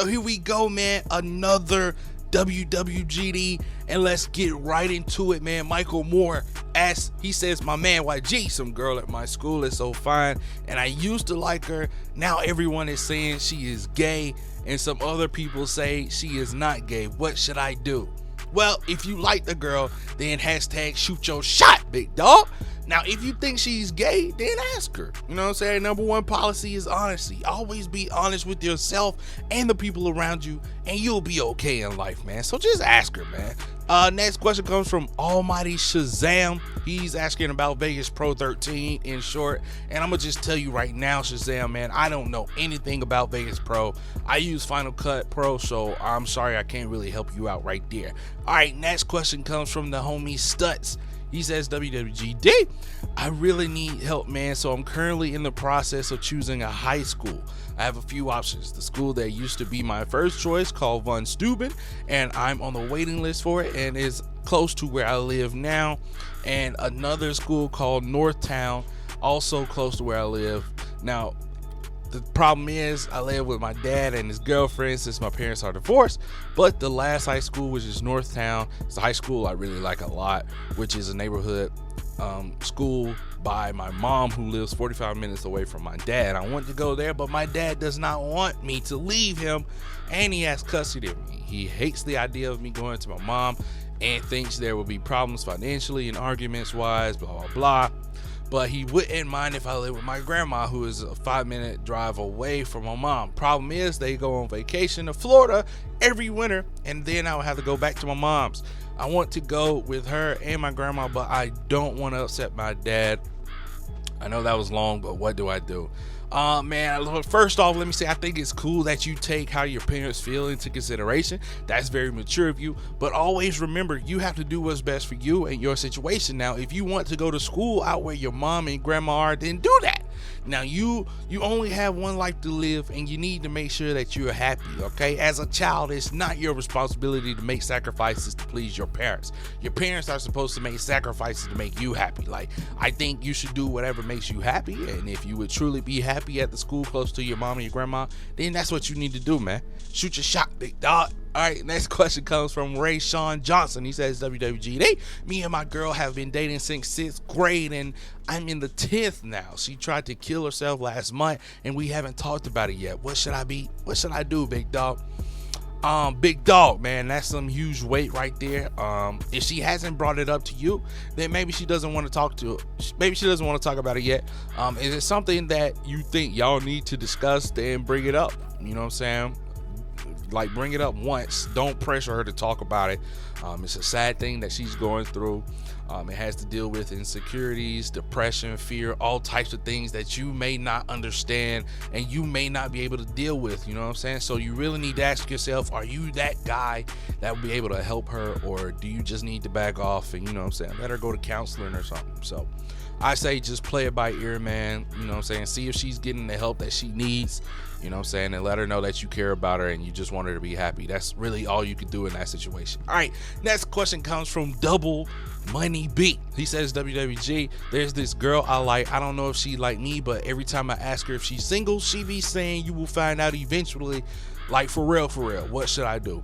So here we go, man. Another WWGD, and let's get right into it, man. Michael Moore asks, he says, my man YG, some girl at my school is so fine and I used to like her. Now everyone is saying she is gay and some other people say she is not gay. What should I do? Well, if you like the girl, then hashtag shoot your shot, big dog. Now, if you think she's gay, then ask her. You know what I'm saying? Number one policy is honesty. Always be honest with yourself and the people around you, and you'll be okay in life, man. So just ask her, man. Next question comes from Almighty Shazam. He's asking about Vegas Pro 13 in short. And I'm going to just tell you right now, Shazam, man, I don't know anything about Vegas Pro. I use Final Cut Pro, so I'm sorry I can't really help you out right there. All right, next question comes from the homie Stutz. He says, WWGD, I really need help, man. So I'm currently in the process of choosing a high school. I have a few options. The school that used to be my first choice called Von Steuben, and I'm on the waiting list for it and is close to where I live now. And another school called Northtown, also close to where I live. Now, the problem is I live with my dad and his girlfriend since my parents are divorced, but the last high school, which is Northtown, it's a high school I really like a lot, which is a neighborhood school by my mom who lives 45 minutes away from my dad. I want to go there, but my dad does not want me to leave him and he has custody of me. He hates the idea of me going to my mom and thinks there will be problems financially and arguments wise, blah, blah, blah. But he wouldn't mind if I live with my grandma, who is a 5-minute drive away from my mom. Problem is, they go on vacation to Florida every winter, and then I would have to go back to my mom's. I want to go with her and my grandma, but I don't want to upset my dad. I know that was long, but what do I do? Man, first off, let me say I think it's cool that you take how your parents feel into consideration. That's very mature of you, but always remember you have to do what's best for you and your situation. Now, if you want to go to school out where your mom and grandma are, then do that. Now, you only have one life to live and you need to make sure that you're happy, okay? As a child, it's not your responsibility to make sacrifices to please your parents. Your parents are supposed to make sacrifices to make you happy. Like, I think you should do whatever makes you happy, and if you would truly be happy at the school close to your mom and your grandma, then that's what you need to do, man. Shoot your shot, big dog. All right, next question comes from Ray Sean Johnson. He says, WWGD, me and my girl have been dating since 6th grade and I'm in the 10th now. She tried to kill herself last month and we haven't talked about it yet. What should I do, big dog? Big dog, man, that's some huge weight right there. If she hasn't brought it up to you, then maybe she doesn't want to talk about it yet. Is it something that you think y'all need to discuss? Then bring it up. You know what I'm saying? Like, bring it up once. Don't pressure her to talk about it. It's a sad thing that she's going through. It has to deal with insecurities, depression, fear, all types of things that you may not understand and you may not be able to deal with. You know what I'm saying? So you really need to ask yourself, are you that guy that will be able to help her, or do you just need to back off and, you know what I'm saying, let her go to counseling or something? So I say just play it by ear, man. You know what I'm saying? See if she's getting the help that she needs, you know what I'm saying, and let her know that you care about her and you just want her to be happy. That's really all you can do in that situation. All right, next question comes from Double Money B. He says, WWG, there's this girl I like. I don't know if she like me, but every time I ask her if she's single, she be saying you will find out eventually. Like, for real, what should I do?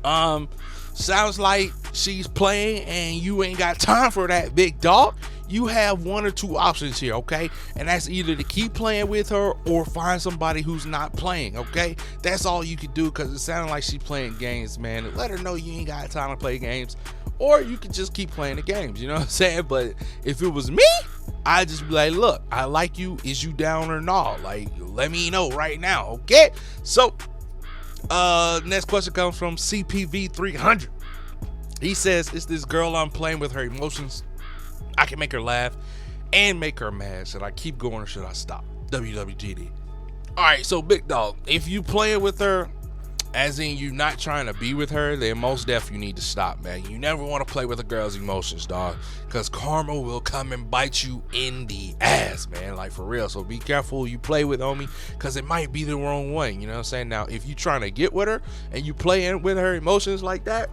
Sounds like she's playing and you ain't got time for that, big dog. You have one or two options here, okay? And that's either to keep playing with her or find somebody who's not playing, okay? That's all you can do, because it sounded like she's playing games, man. Let her know you ain't got time to play games, or you can just keep playing the games, you know what I'm saying? But if it was me, I'd just be like, look, I like you. Is you down or not? Like, let me know right now, okay? So, next question comes from CPV 300. He says, it's this girl I'm playing with her emotions. I can make her laugh and make her mad. Should I keep going or should I stop? WWGD. All right, so big dog, if you playing with her, as in you not trying to be with her, then most definitely you need to stop, man. You never want to play with a girl's emotions, dog, because karma will come and bite you in the ass, man. Like, for real. So be careful who you play with, homie, because it might be the wrong one. You know what I'm saying? Now, if you trying to get with her and you playing with her emotions like that,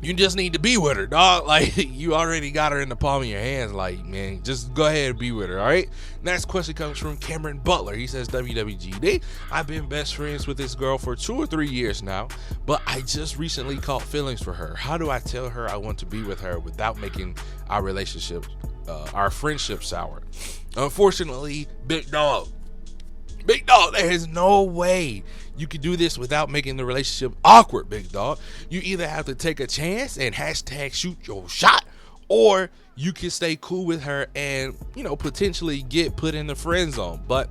You just need to be with her, dog. Like, you already got her in the palm of your hands. Like, man, just go ahead and be with her, all right? Next question comes from Cameron Butler. He says, WWGD, I've been best friends with this girl for 2 or 3 years now, but I just recently caught feelings for her. How do I tell her I want to be with her without making our relationship, our friendship sour? Unfortunately, big dog, there is no way you can do this without making the relationship awkward, big dog. You either have to take a chance and hashtag shoot your shot, or you can stay cool with her and, potentially get put in the friend zone. But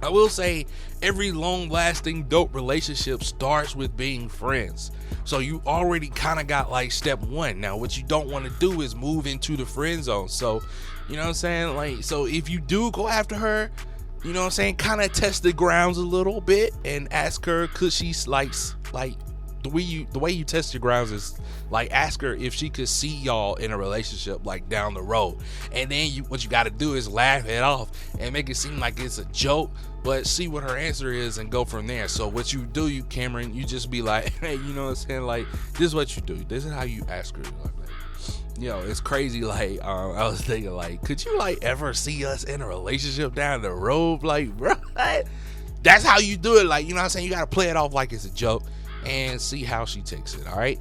I will say every long-lasting dope relationship starts with being friends. So you already kind of got like step 1. Now, what you don't want to do is move into the friend zone. So, you know what I'm saying? Like, so if you do go after her, you know what I'm saying, kind of test the grounds a little bit and ask her, could she like the way you test your grounds is like ask her if she could see y'all in a relationship like down the road. And then what you got to do is laugh it off and make it seem like it's a joke, but see what her answer is and go from there. So what you do, Cameron, you just be like, hey, you know what I'm saying, like, this is what you do, this is how you ask her. Like, it's crazy. Like, I was thinking, like, could you like ever see us in a relationship down the road? Like, bro, that's how you do it. Like, you know what I'm saying? You got to play it off like it's a joke and see how she takes it. All right.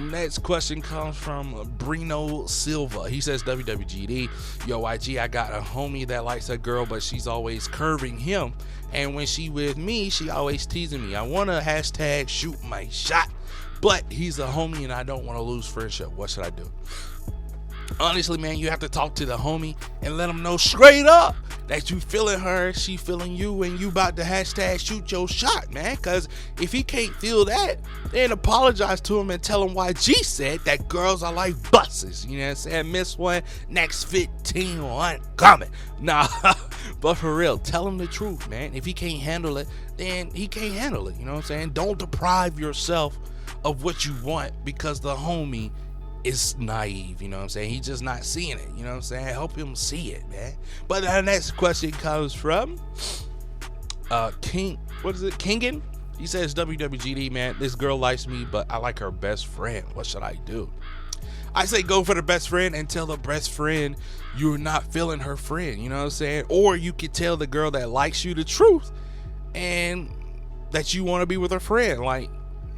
Next question comes from Brino Silva. He says, WWGD, yo, YG, I got a homie that likes a girl, but she's always curving him. And when she with me, she always teasing me. I want to hashtag shoot my shot, but he's a homie and I don't want to lose friendship. What should I do? Honestly, man, you have to talk to the homie and let him know straight up that you feeling her, she feeling you, and you about to hashtag shoot your shot, man. Because if he can't feel that, then apologize to him and tell him YG said that girls are like buses. You know what I'm saying? Miss one, next 15 on coming. Nah, but for real, tell him the truth, man. If he can't handle it, then he can't handle it. You know what I'm saying? Don't deprive yourself of what you want because the homie is naive. You know what I'm saying? He's just not seeing it. You know what I'm saying? Help him see it, man. But the next question comes from Kingin. He says, WWGD, man, this girl likes me, but I like her best friend. What should I do? I say go for the best friend and tell the best friend you're not feeling her friend. You know what I'm saying? Or you could tell the girl that likes you the truth and that you want to be with her friend. Like,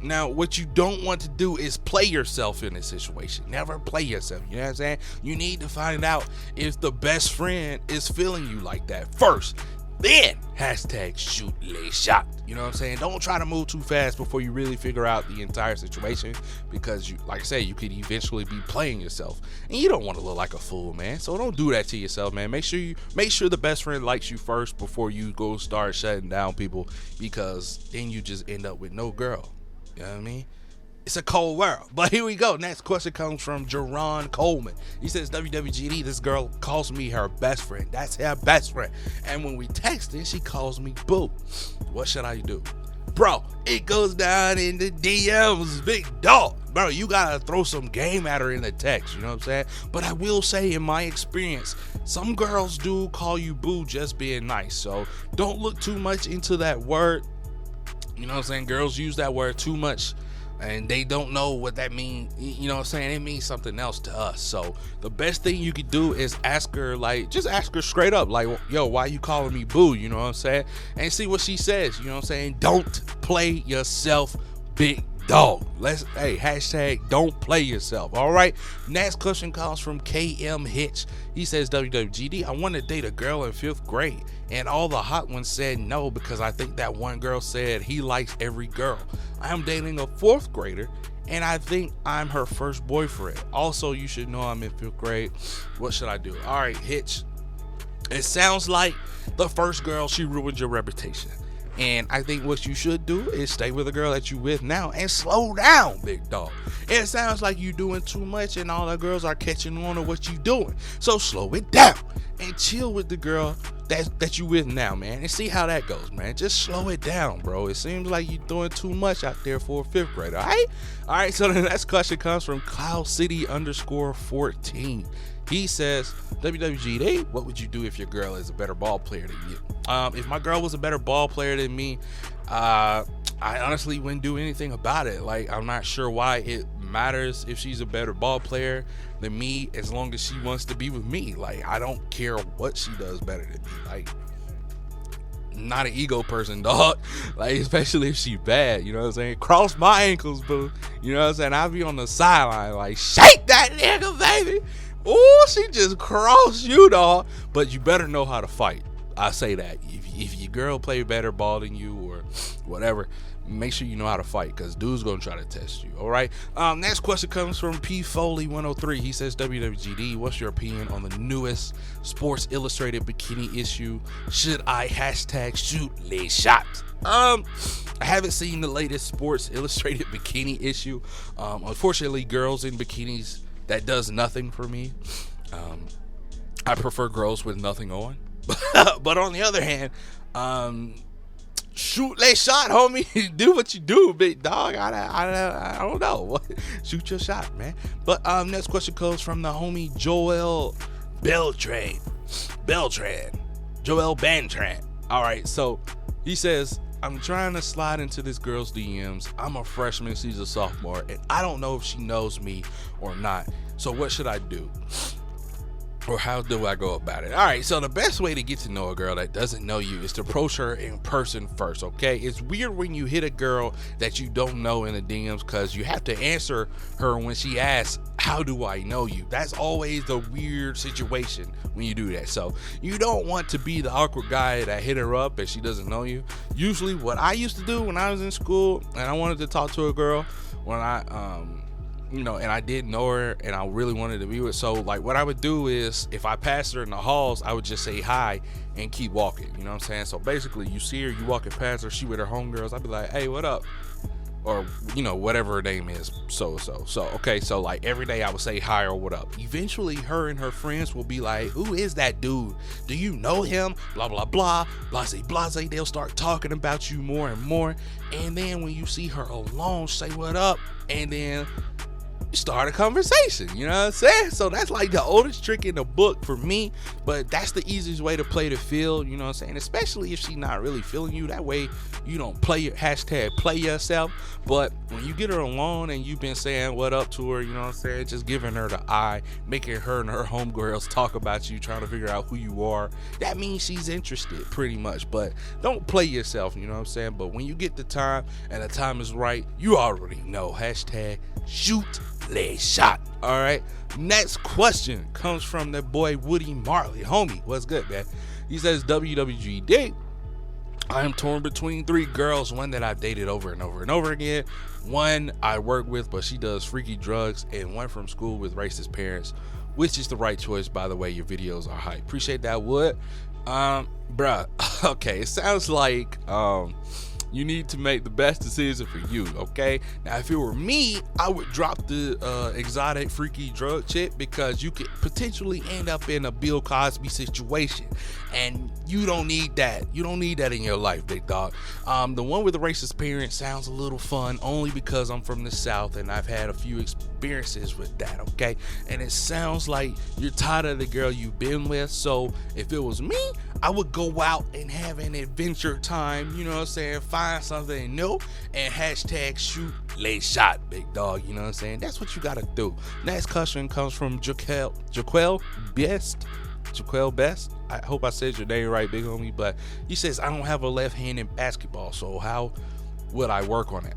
now, what you don't want to do is play yourself in this situation. Never play yourself. You know what I'm saying? You need to find out if the best friend is feeling you like that first. Then hashtag shoot a shot. You know what I'm saying? Don't try to move too fast before you really figure out the entire situation, because you, like I say, you could eventually be playing yourself, and you don't want to look like a fool, man. So don't do that to yourself, man. Make sure the best friend likes you first before you go start shutting down people, because then you just end up with no girl. You know what I mean? It's a cold world. But here we go. Next question comes from Jerron Coleman. He says, WWGD, this girl calls me her best friend. That's her best friend. And when we texting, she calls me boo. What should I do? Bro, it goes down in the DMs, big dog. Bro, you gotta throw some game at her in the text, you know what I'm saying? But I will say, in my experience, some girls do call you boo just being nice. So don't look too much into that word. You know what I'm saying? Girls use that word too much and they don't know what that means. You know what I'm saying? It means something else to us. So the best thing you could do is ask her, like, just ask her straight up, like, yo, why you calling me boo? You know what I'm saying? And see what she says. You know what I'm saying? Don't play yourself, big dog. Hashtag don't play yourself. All right. Next question comes from KM Hitch. He says, WWGD, I want to date a girl in 5th grade, and all the hot ones said no because I think that one girl said he likes every girl. I am dating a 4th grader, and I think I'm her first boyfriend. Also, you should know I'm in 5th grade. What should I do? All right, Hitch. It sounds like the first girl, she ruined your reputation. And I think what you should do is stay with the girl that you with now and slow down, big dog. It sounds like you doing too much and all the girls are catching on to what you doing. So slow it down and chill with the girl that you with now, man, and see how that goes, man. Just slow it down, bro. It seems like you're doing too much out there for a 5th grader. All right, so the next question comes from Cloud City _14. He says, WWGD, what would you do if your girl is a better ball player than you? If my girl was a better ball player than me, I honestly wouldn't do anything about it. Like, I'm not sure why it matters if she's a better ball player than me, as long as she wants to be with me. Like, I don't care what she does better than me. Like, not an ego person, dog. Like, especially if she bad, you know what I'm saying? Cross my ankles, boo. You know what I'm saying? I'll be on the sideline like, shake that nigga, baby. Oh, she just crossed you, dog. But you better know how to fight. I say that. If your girl play better ball than you or whatever, make sure you know how to fight, because dude's gonna try to test you. All right. Next question comes from P Foley 103. He says, WWGD, what's your opinion on the newest Sports Illustrated bikini issue? Should I hashtag shoot les shots? I haven't seen the latest Sports Illustrated bikini issue. Unfortunately, girls in bikinis, that does nothing for me. I prefer girls with nothing on. But on the other hand, shoot les shot, homie. Do what you do, big dog. I don't know. Shoot your shot, man. But next question comes from the homie Joel Beltran. Joel Bantran. All right, so he says, I'm trying to slide into this girl's DMs. I'm a freshman, she's a sophomore, and I don't know if she knows me or not. So what should I do? Or how do I go about it? All right, so the best way to get to know a girl that doesn't know you is to approach her in person first, okay? It's weird when you hit a girl that you don't know in the DMs, because you have to answer her when she asks, how do I know you? That's always the weird situation when you do that. So you don't want to be the awkward guy that hit her up and she doesn't know you. Usually what I used to do when I was in school and I wanted to talk to a girl, when and I didn't know her and I really wanted to be with her. So like what I would do is, if I passed her in the halls, I would just say hi and keep walking. You know what I'm saying? So basically you see her, you walking past her, she with her homegirls, I'd be like, hey, what up? Or, whatever her name is, so. Okay, so like every day I would say hi or what up. Eventually her and her friends will be like, who is that dude? Do you know him? Blah, blah, blah, blase, blase. They'll start talking about you more and more. And then when you see her alone, say what up. And then start a conversation, you know what I'm saying? So that's like the oldest trick in the book for me, but that's the easiest way to play the field, you know what I'm saying? Especially if she's not really feeling you. That way you don't play yourself. But when you get her alone and you've been saying what up to her, you know what I'm saying, just giving her the eye, making her and her homegirls talk about you, trying to figure out who you are, that means she's interested pretty much. But don't play yourself, you know what I'm saying? But when you get the time and the time is right, you already know. Hashtag shoot les shot. All right, next question comes from the boy Woody Marley. Homie, what's good, man? He says, WWGD, I am torn between 3 girls, one that I've dated over and over and over again, one I work with but she does freaky drugs, and one from school with racist parents. Which is the right choice? By the way, your videos are hype. Appreciate that, Wood. Bruh, okay, it sounds like you need to make the best decision for you, okay? Now, if it were me, I would drop the exotic, freaky drug chick, because you could potentially end up in a Bill Cosby situation, and you don't need that. You don't need that in your life, big dog. The one with the racist parents sounds a little fun, only because I'm from the South and I've had a few experiences with that, okay? And it sounds like you're tired of the girl you've been with. So if it was me, I would go out and have an adventure time, you know what I'm saying? Find something new and hashtag shoot les shot, big dog, you know what I'm saying? That's what you gotta do. Next question comes from Jaquel Best. I hope I said your name right, big homie. But he says, I don't have a left hand in basketball, so how would I work on it?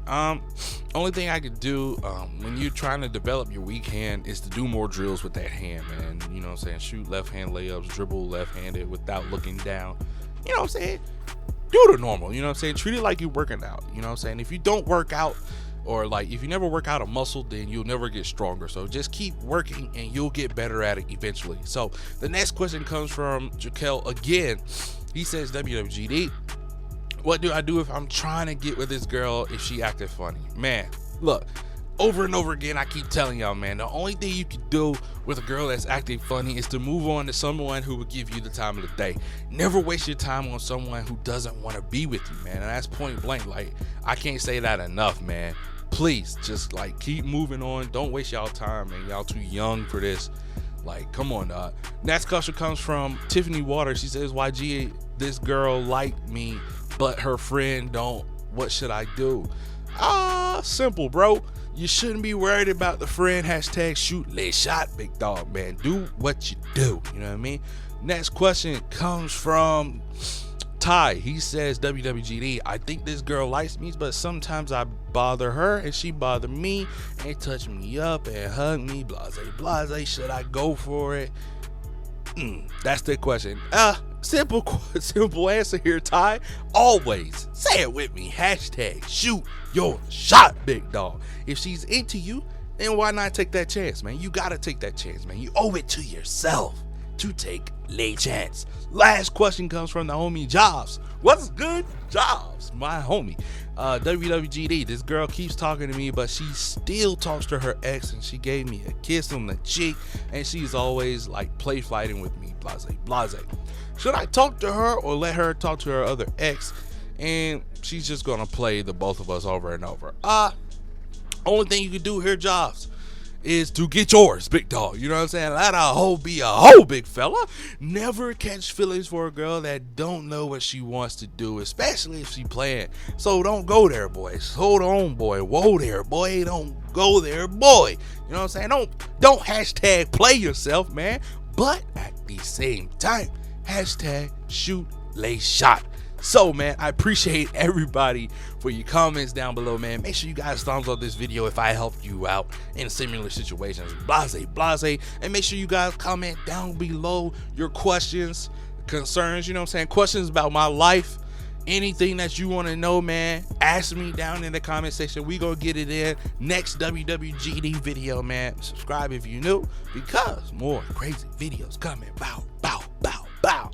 Only thing I could do when you're trying to develop your weak hand is to do more drills with that hand, man. You know what I'm saying? Shoot left hand layups, dribble left-handed without looking down. You know what I'm saying? Do the normal, you know what I'm saying? Treat it like you're working out, you know what I'm saying? If you don't work out, or like if you never work out a muscle, then you'll never get stronger. So just keep working and you'll get better at it eventually. So the next question comes from Jaquel again. He says, WWGD, what do I do if I'm trying to get with this girl if she acted funny? Man, look, over and over again, I keep telling y'all, man, the only thing you can do with a girl that's acting funny is to move on to someone who will give you the time of the day. Never waste your time on someone who doesn't want to be with you, man. And that's point blank. Like, I can't say that enough, man. Please just like keep moving on. Don't waste y'all time, man. Y'all too young for this. Like, come on, dog. Next question comes from Tiffany Waters. She says, YG, this girl liked me, but her friend don't. What should I do? Simple, bro. You shouldn't be worried about the friend. Hashtag shoot lay shot, big dog, man. Do what you do. You know what I mean? Next question comes from Ty. He says, WWGD, I think this girl likes me, but sometimes I bother her and she bother me and touch me up and hug me. Blase, blase. Should I go for it? That's the question. Simple answer here, Ty. Always say it with me. Hashtag shoot your shot, big dog. If she's into you, then why not take that chance, man? You gotta take that chance, man. You owe it to yourself to take a chance. Last question comes from the homie Jobs. What's good, Jobs? My homie. WWGD, this girl keeps talking to me, but she still talks to her ex, and she gave me a kiss on the cheek, and she's always like play fighting with me. Blase, blase. Should I talk to her or let her talk to her other ex? And she's just gonna play the both of us over and over. Only thing you can do here, Jobs, is to get yours, big dog. You know what I'm saying? Let a hoe be a hoe, big fella. Never catch feelings for a girl that don't know what she wants to do, especially if she playing. So don't go there, boys. Hold on, boy. Whoa there, boy. Don't go there, boy. You know what I'm saying? Don't hashtag play yourself, man. But at the same time, hashtag shoot lay shot. So, man, I appreciate everybody for your comments down below, man. Make sure you guys thumbs up this video if I helped you out in similar situations. Blase, blase. And make sure you guys comment down below your questions, concerns, you know what I'm saying? Questions about my life. Anything that you want to know, man, ask me down in the comment section. We gonna get it in next WWGD video, man. Subscribe if you new, because more crazy videos coming. Bow, bow, bow, bow.